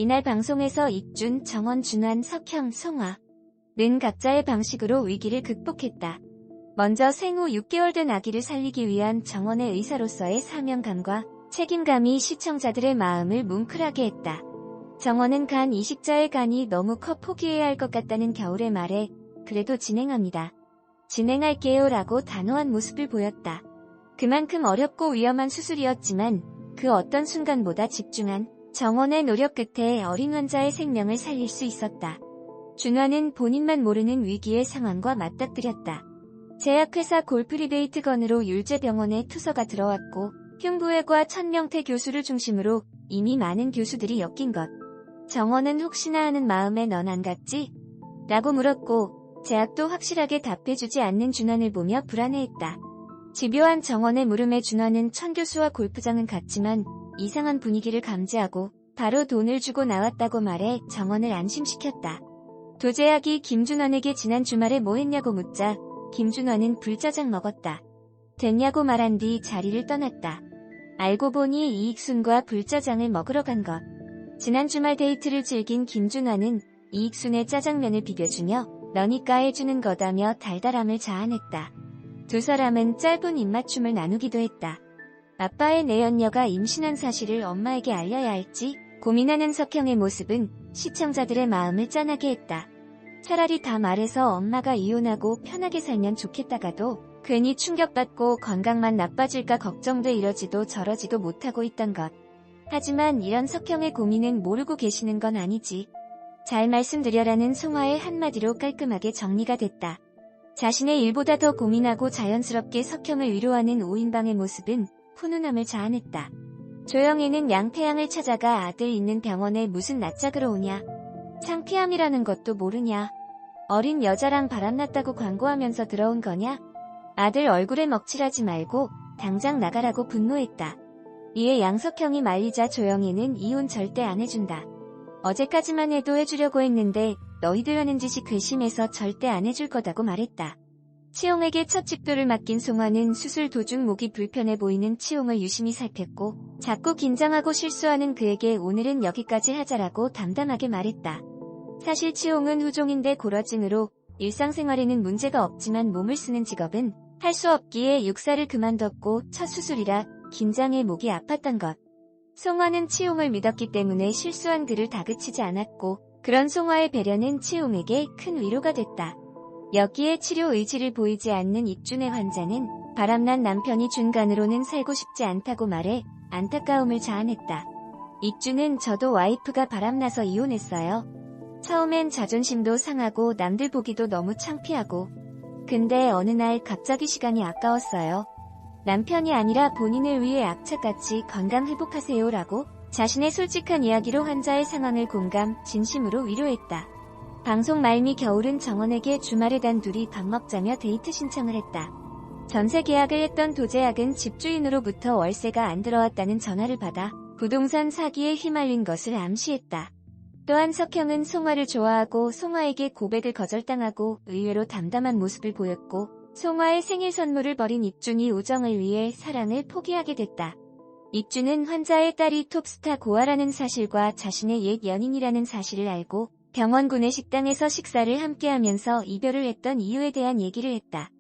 이날 방송에서 익준, 정원, 준환, 석형, 송아는 각자의 방식으로 위기를 극복했다. 먼저 생후 6개월 된 아기를 살리기 위한 정원의 의사로서의 사명감과 책임감이 시청자들의 마음을 뭉클하게 했다. 정원은 간 이식자의 간이 너무 커 포기해야 할 것 같다는 겨울의 말에 그래도 진행합니다. 진행할게요 라고 단호한 모습을 보였다. 그만큼 어렵고 위험한 수술이었지만 그 어떤 순간보다 집중한 정원의 노력 끝에 어린 환자의 생명을 살릴 수 있었다. 준환은 본인만 모르는 위기의 상황과 맞닥뜨렸다. 제약회사 골프리베이트건으로 율제병원에 투서가 들어왔고 흉부외과 천명태 교수를 중심으로 이미 많은 교수들이 엮인 것. 정원은 혹시나 하는 마음에 넌 안 갔지? 라고 물었고 제약도 확실하게 답해주지 않는 준환을 보며 불안해했다. 집요한 정원의 물음에 준환은 천 교수와 골프장은 갔지만 이상한 분위기를 감지하고 바로 돈을 주고 나왔다고 말해 정원을 안심시켰다. 도제약이 김준환에게 지난 주말에 뭐 했냐고 묻자 김준환은 불짜장 먹었다. 됐냐고 말한 뒤 자리를 떠났다. 알고 보니 이익순과 불짜장을 먹으러 간 것. 지난 주말 데이트를 즐긴 김준환은 이익순의 짜장면을 비벼주며 너니까 해주는 거다며 달달함을 자아냈다. 두 사람은 짧은 입맞춤을 나누기도 했다. 아빠의 내연녀가 임신한 사실을 엄마에게 알려야 할지 고민하는 석형의 모습은 시청자들의 마음을 짠하게 했다. 차라리 다 말해서 엄마가 이혼하고 편하게 살면 좋겠다가도 괜히 충격받고 건강만 나빠질까 걱정돼 이러지도 저러지도 못하고 있던 것. 하지만 이런 석형의 고민은 모르고 계시는 건 아니지. 잘 말씀드려라는 송아의 한마디로 깔끔하게 정리가 됐다. 자신의 일보다 더 고민하고 자연스럽게 석형을 위로하는 오인방의 모습은 훈훈함을 자아냈다. 조영애는 양태양을 찾아가 아들 있는 병원에 무슨 낯짝으로 오냐. 창피함이라는 것도 모르냐. 어린 여자랑 바람났다고 광고하면서 들어온 거냐. 아들 얼굴에 먹칠하지 말고 당장 나가라고 분노했다. 이에 양석형이 말리자 조영애는 이혼 절대 안 해준다. 어제까지만 해도 해주려고 했는데 너희들 하는 짓이 괘씸해서 절대 안 해줄 거다고 말했다. 치용에게 첫 집도를 맡긴 송아는 수술 도중 목이 불편해 보이는 치용을 유심히 살폈고 자꾸 긴장하고 실수하는 그에게 오늘은 여기까지 하자라고 담담하게 말했다. 사실 치용은 후종인데 고라증으로 일상생활에는 문제가 없지만 몸을 쓰는 직업은 할 수 없기에 육사를 그만뒀고 첫 수술이라 긴장해 목이 아팠던 것. 송아는 치용을 믿었기 때문에 실수한 그를 다그치지 않았고 그런 송아의 배려는 치용에게 큰 위로가 됐다. 여기에 치료 의지를 보이지 않는 익준의 환자는 바람난 남편이 준 간으로는 살고 싶지 않다고 말해 안타까움을 자아냈다. 익준은 저도 와이프가 바람나서 이혼했어요. 처음엔 자존심도 상하고 남들 보기도 너무 창피하고 근데 어느 날 갑자기 시간이 아까웠어요. 남편이 아니라 본인을 위해 악착같이 건강 회복하세요 라고 자신의 솔직한 이야기로 환자의 상황을 공감, 진심으로 위로했다. 방송 말미 겨울은 정원에게 주말에 단둘이 밥 먹자며 데이트 신청을 했다. 전세 계약을 했던 도제약은 집주인으로부터 월세가 안 들어왔다는 전화를 받아 부동산 사기에 휘말린 것을 암시했다. 또한 석형은 송아를 좋아하고 송아에게 고백을 거절당하고 의외로 담담한 모습을 보였고 송아의 생일 선물을 버린 익준이 우정을 위해 사랑을 포기하게 됐다. 익준은 환자의 딸이 톱스타 고아라는 사실과 자신의 옛 연인이라는 사실을 알고 병원 구내식당에서 식사를 함께하면서 이별을 했던 이유에 대한 얘기를 했다.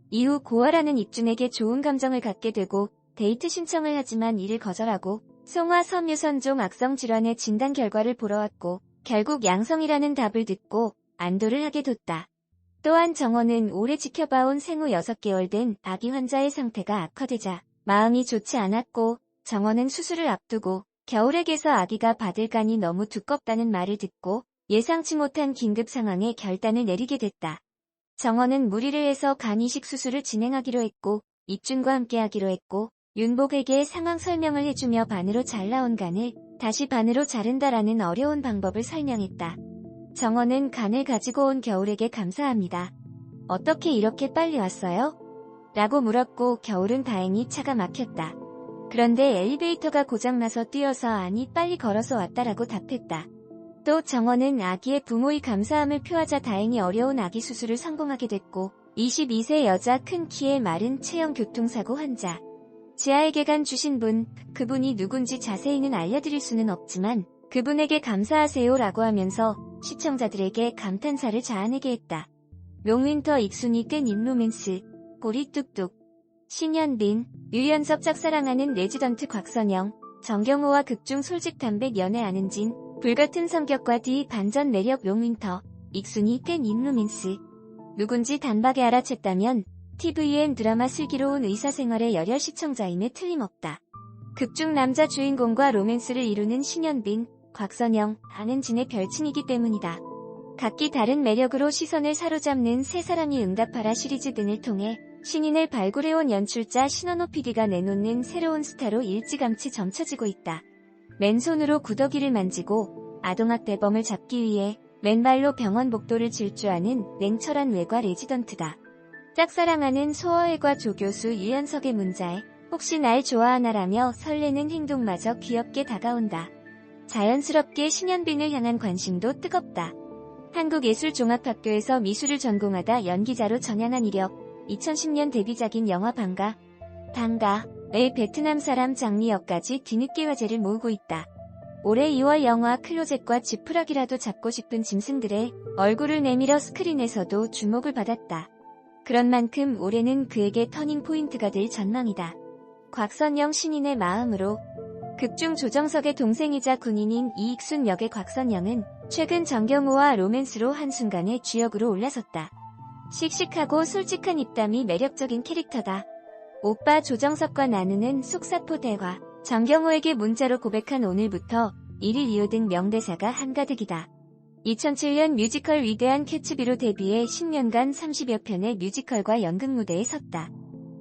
이후 고아라는 익준에게 좋은 감정을 갖게 되고 데이트 신청을 하지만 이를 거절하고 송아 섬유선종 악성 질환의 진단 결과를 보러 왔고 결국 양성이라는 답을 듣고 안도를 하게 뒀다. 또한 정원은 오래 지켜봐온 생후 6개월 된 아기 환자의 상태가 악화되자 마음이 좋지 않았고 정원은 수술을 앞두고 겨울에게서 아기가 받을 간이 너무 두껍다는 말을 듣고 예상치 못한 긴급 상황에 결단을 내리게 됐다. 정원은 무리를 해서 간 이식 수술을 진행하기로 했고 익준과 함께하기로 했고 윤복에게 상황 설명을 해주며 반으로 잘 나온 간을 다시 반으로 자른다라는 어려운 방법을 설명했다. 정원은 간을 가지고 온 겨울에게 감사합니다. 어떻게 이렇게 빨리 왔어요? 라고 물었고 겨울은 다행히 차가 막혔다. 그런데 엘리베이터가 고장나서 뛰어서 아니 빨리 걸어서 왔다라고 답했다. 또 정원은 아기의 부모의 감사함을 표하자 다행히 어려운 아기 수술을 성공하게 됐고 22세 여자 큰 키의 마른 체형 교통사고 환자. 지하에게 간 주신 분, 그분이 누군지 자세히는 알려드릴 수는 없지만 그분에게 감사하세요라고 하면서 시청자들에게 감탄사를 자아내게 했다. 롱윈터 익순이 끈 인로맨스, 보리 뚝뚝, 신현빈, 유연석 짝사랑하는 레지던트 곽선영, 정경호와 극중 솔직담백 연애 안은진, 불같은 성격과 뒤 반전 매력 롱윈터, 익순이 끈 인로맨스. 누군지 단박에 알아챘다면 TVN 드라마 슬기로운 의사생활의 열혈 시청자임에 틀림없다. 극중 남자 주인공과 로맨스를 이루는 신현빈, 곽선영, 안은진의 별칭이기 때문이다. 각기 다른 매력으로 시선을 사로잡는 세 사람이 응답하라 시리즈 등을 통해 신인을 발굴해온 연출자 신원호 PD가 내놓는 새로운 스타로 일찌감치 점쳐지고 있다. 맨손으로 구더기를 만지고 아동학 대범을 잡기 위해 맨발로 병원 복도를 질주하는 냉철한 외과 레지던트다. 짝사랑하는 소어혜과 조교수 유연석의 문자에 혹시 날 좋아하나라며 설레는 행동마저 귀엽게 다가온다. 자연스럽게 신현빈을 향한 관심도 뜨겁다. 한국예술종합학교에서 미술을 전공하다 연기자로 전향한 이력, 2010년 데뷔작인 영화 방가의 베트남 사람 장미 역까지 뒤늦게 화제를 모으고 있다. 올해 2월 영화 클로젯과 지푸라기라도 잡고 싶은 짐승들의 얼굴을 내밀어 스크린에서도 주목을 받았다. 그런 만큼 올해는 그에게 터닝 포인트가 될 전망이다. 곽선영 신인의 마음으로 극중 조정석의 동생이자 군인인 이익순 역의 곽선영은 최근 정경호와 로맨스로 한순간에 주역으로 올라섰다. 씩씩하고 솔직한 입담이 매력적인 캐릭터다. 오빠 조정석과 나누는 속사포 대화. 정경호에게 문자로 고백한 오늘부터 1일 2호 등 명대사가 한가득이다. 2007년 뮤지컬 위대한 캐츠비로 데뷔해 10년간 30여 편의 뮤지컬과 연극 무대에 섰다.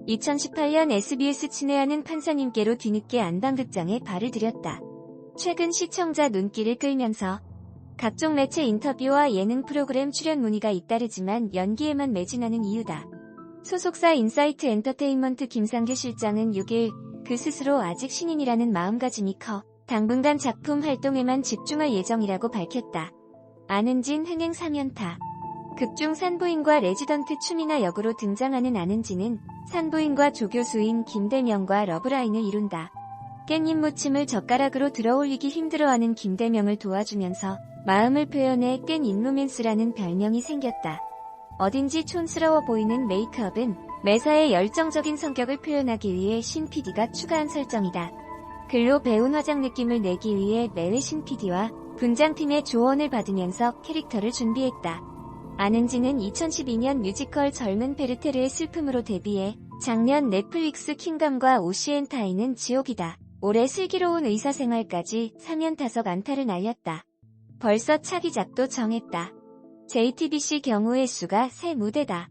2018년 SBS 친애하는 판사님께로 뒤늦게 안방극장에 발을 들였다. 최근 시청자 눈길을 끌면서 각종 매체 인터뷰와 예능 프로그램 출연 문의가 잇따르지만 연기에만 매진하는 이유다. 소속사 인사이트 엔터테인먼트 김상규 실장은 6일 그 스스로 아직 신인이라는 마음가짐이 커 당분간 작품 활동에만 집중할 예정이라고 밝혔다. 안은진 흥행 3연타. 극중 산부인과 레지던트 추미나 역으로 등장하는 안은진은 산부인과 조교수인 김대명과 러브라인을 이룬다. 깻잎 무침을 젓가락으로 들어올리기 힘들어하는 김대명을 도와주면서 마음을 표현해 깬 인로맨스라는 별명이 생겼다. 어딘지 촌스러워 보이는 메이크업은 매사의 열정적인 성격을 표현하기 위해 신 PD가 추가한 설정이다. 글로 배운 화장 느낌을 내기 위해 매회 신 PD와 분장팀의 조언을 받으면서 캐릭터를 준비했다. 안은진은 2012년 뮤지컬 젊은 베르테르의 슬픔으로 데뷔해 작년 넷플릭스 킹덤과 오시엔타인은 지옥이다. 올해 슬기로운 의사생활까지 3연타석 안타를 날렸다. 벌써 차기작도 정했다. JTBC 경우의 수가 새 무대다.